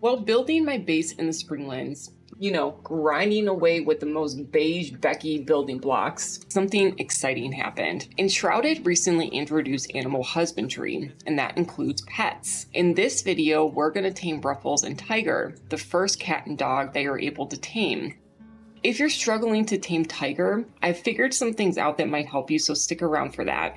While building my base in the Springlands, grinding away with the most beige Becky building blocks, something exciting happened. Enshrouded recently introduced animal husbandry, and that includes pets. In this video, we're going to tame Ruffles and Tyger, the first cat and dog they are able to tame. If you're struggling to tame Tyger, I've figured some things out that might help you, so stick around for that.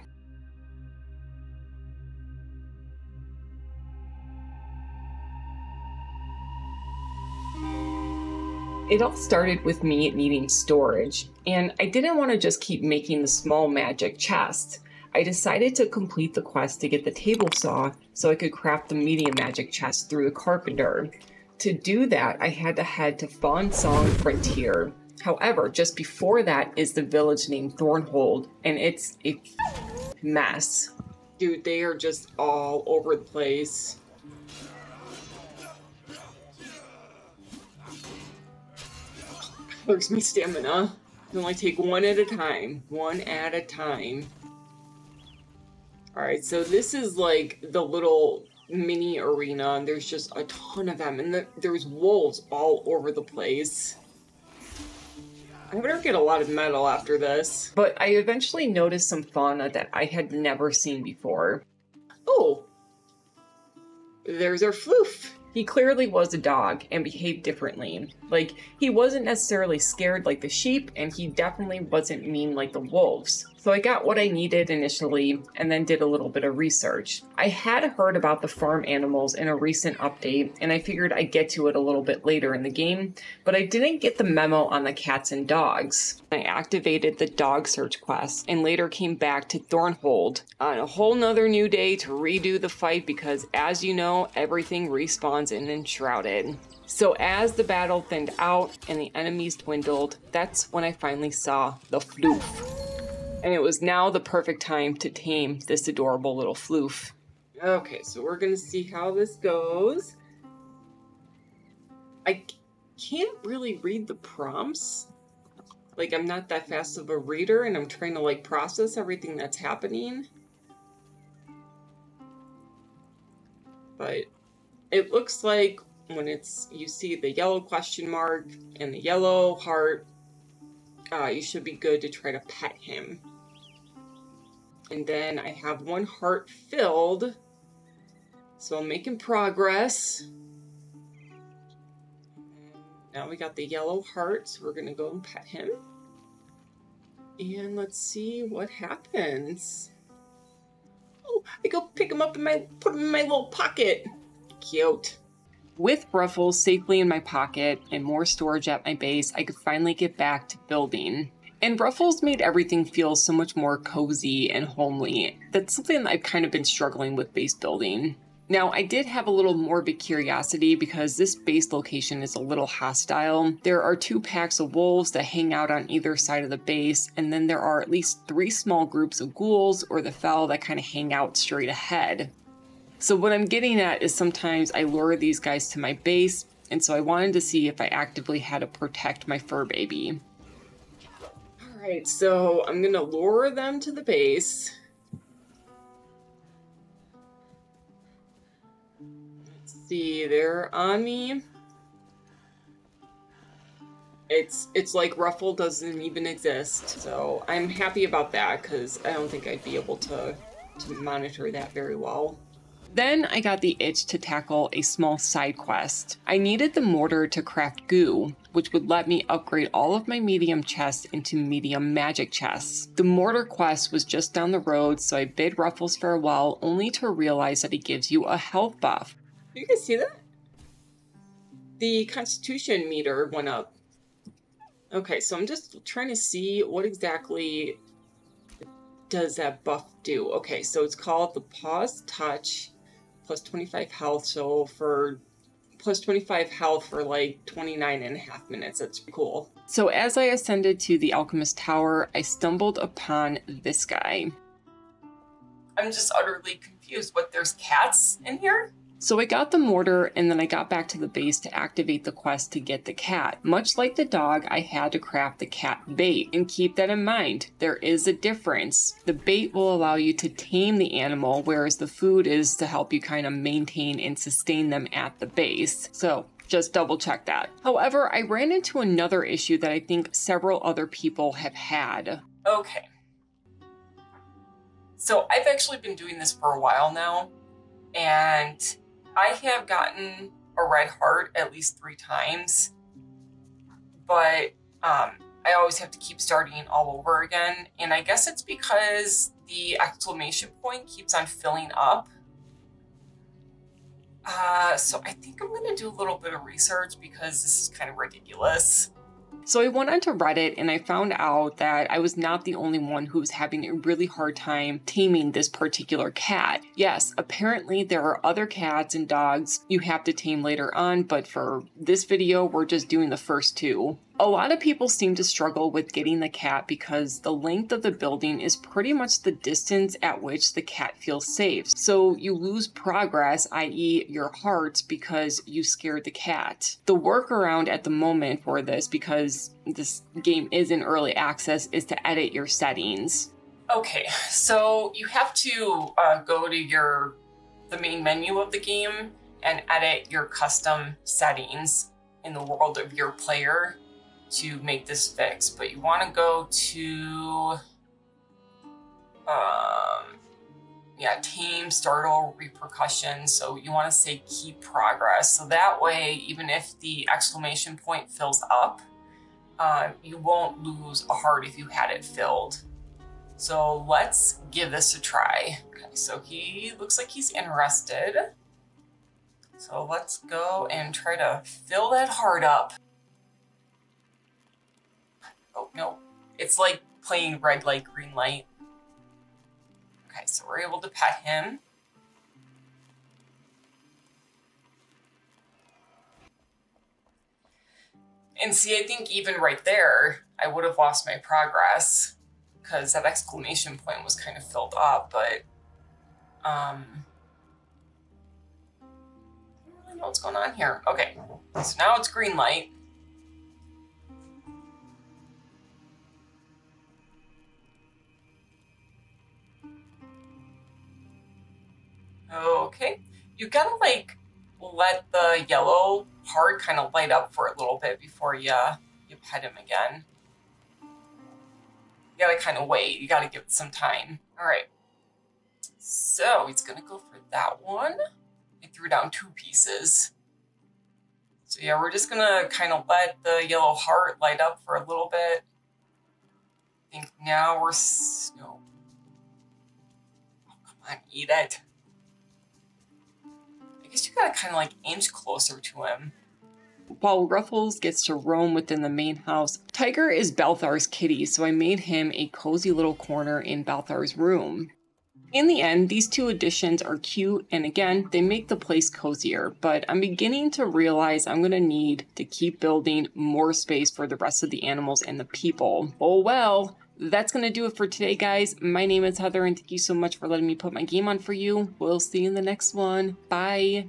It all started with me needing storage, and I didn't want to just keep making the small magic chest. I decided to complete the quest to get the table saw so I could craft the medium magic chest through the carpenter. To do that, I had to head to Fawn Song Frontier. However, just before that is the village named Thornhold, and it's a mess. Dude, they are just all over the place. There's my stamina. I only take one at a time. One at a time. Alright, so this is like the little mini arena, and there's just a ton of them, and there's wolves all over the place. I better get a lot of metal after this. But I eventually noticed some fauna that I had never seen before. Oh! There's our floof. He clearly was a dog and behaved differently. Like, he wasn't necessarily scared like the sheep, and he definitely wasn't mean like the wolves. So I got what I needed initially, and then did a little bit of research. I had heard about the farm animals in a recent update, and I figured I'd get to it a little bit later in the game, but I didn't get the memo on the cats and dogs. I activated the dog search quest, and later came back to Thornhold on a whole nother new day to redo the fight because, as you know, everything respawns in Enshrouded. So as the battle thinned out and the enemies dwindled, that's when I finally saw the floof. And it was now the perfect time to tame this adorable little floof. Okay, so we're gonna see how this goes. I can't really read the prompts. Like, I'm not that fast of a reader, and I'm trying to, like, process everything that's happening. But it looks like when you see the yellow question mark and the yellow heart, you should be good to try to pet him. And then I have one heart filled, so I'm making progress. Now we got the yellow heart, so we're gonna go and pet him. And let's see what happens. Oh, I go pick him up and put him in my little pocket. Cute. With Ruffles safely in my pocket and more storage at my base, I could finally get back to building. And Ruffles made everything feel so much more cozy and homely. That's something that I've kind of been struggling with base building. Now, I did have a little morbid curiosity because this base location is a little hostile. There are 2 packs of wolves that hang out on either side of the base, and then there are at least 3 small groups of ghouls or the fel that kind of hang out straight ahead. So what I'm getting at is sometimes I lure these guys to my base, and so I wanted to see if I actively had to protect my fur baby. Alright, so I'm gonna lure them to the base. Let's see, they're on me. It's like Ruffle doesn't even exist, so I'm happy about that because I don't think I'd be able to monitor that very well. Then I got the itch to tackle a small side quest. I needed the mortar to craft goo, which would let me upgrade all of my medium chests into medium magic chests. The mortar quest was just down the road, so I bid Ruffles farewell, only to realize that he gives you a health buff. You can see that? The constitution meter went up. Okay, so I'm just trying to see what exactly does that buff do. Okay, so it's called the Pause Touch. Plus 25 health, so for plus 25 health for like 29.5 minutes. That's cool. So as I ascended to the Alchemist Tower, I stumbled upon this guy. I'm just utterly confused. What, there's cats in here? So I got the mortar and then I got back to the base to activate the quest to get the cat. Much like the dog, I had to craft the cat bait. And keep that in mind, there is a difference. The bait will allow you to tame the animal, whereas the food is to help you kind of maintain and sustain them at the base. So just double check that. However, I ran into another issue that I think several other people have had. Okay. So I've actually been doing this for a while now, and I have gotten a red heart at least 3 times, but I always have to keep starting all over again. And I guess it's because the exclamation point keeps on filling up. So I think I'm going to do a little bit of research because this is kind of ridiculous. So I went onto Reddit and I found out that I was not the only one who was having a really hard time taming this particular cat. Yes, apparently there are other cats and dogs you have to tame later on, but for this video, we're just doing the first 2. A lot of people seem to struggle with getting the cat because the length of the building is pretty much the distance at which the cat feels safe. So you lose progress, i.e. your hearts, because you scared the cat. The workaround at the moment for this, because this game is in early access, is to edit your settings. Okay, so you have to go to the main menu of the game and edit your custom settings in the world of your player to make this fix, but you want to go to tame, startle, repercussion. So you want to say keep progress, so that way even if the exclamation point fills up, you won't lose a heart if you had it filled. So let's give this a try. Okay, so he looks like he's interested, so let's go and try to fill that heart up. Oh, no. It's like playing red light, green light. Okay, so we're able to pet him. And see, I think even right there, I would have lost my progress because that exclamation point was kind of filled up, but I don't really know what's going on here. Okay, so now it's green light. Okay, you gotta like let the yellow heart kind of light up for a little bit before you pet him again. You gotta kind of wait, you gotta give it some time. All right, so he's gonna go for that one. I threw down 2 pieces. So yeah, we're just gonna kind of let the yellow heart light up for a little bit. I think now we're, no. Oh, come on, eat it. I guess you gotta kind of like inch closer to him. While Ruffles gets to roam within the main house, Tyger is Balthar's kitty, so I made him a cozy little corner in Balthar's room. In the end, these 2 additions are cute, and again, they make the place cozier, but I'm beginning to realize I'm gonna need to keep building more space for the rest of the animals and the people. Oh well. That's going to do it for today, guys. My name is Heather, and thank you so much for letting me put my game on for you. We'll see you in the next one. Bye.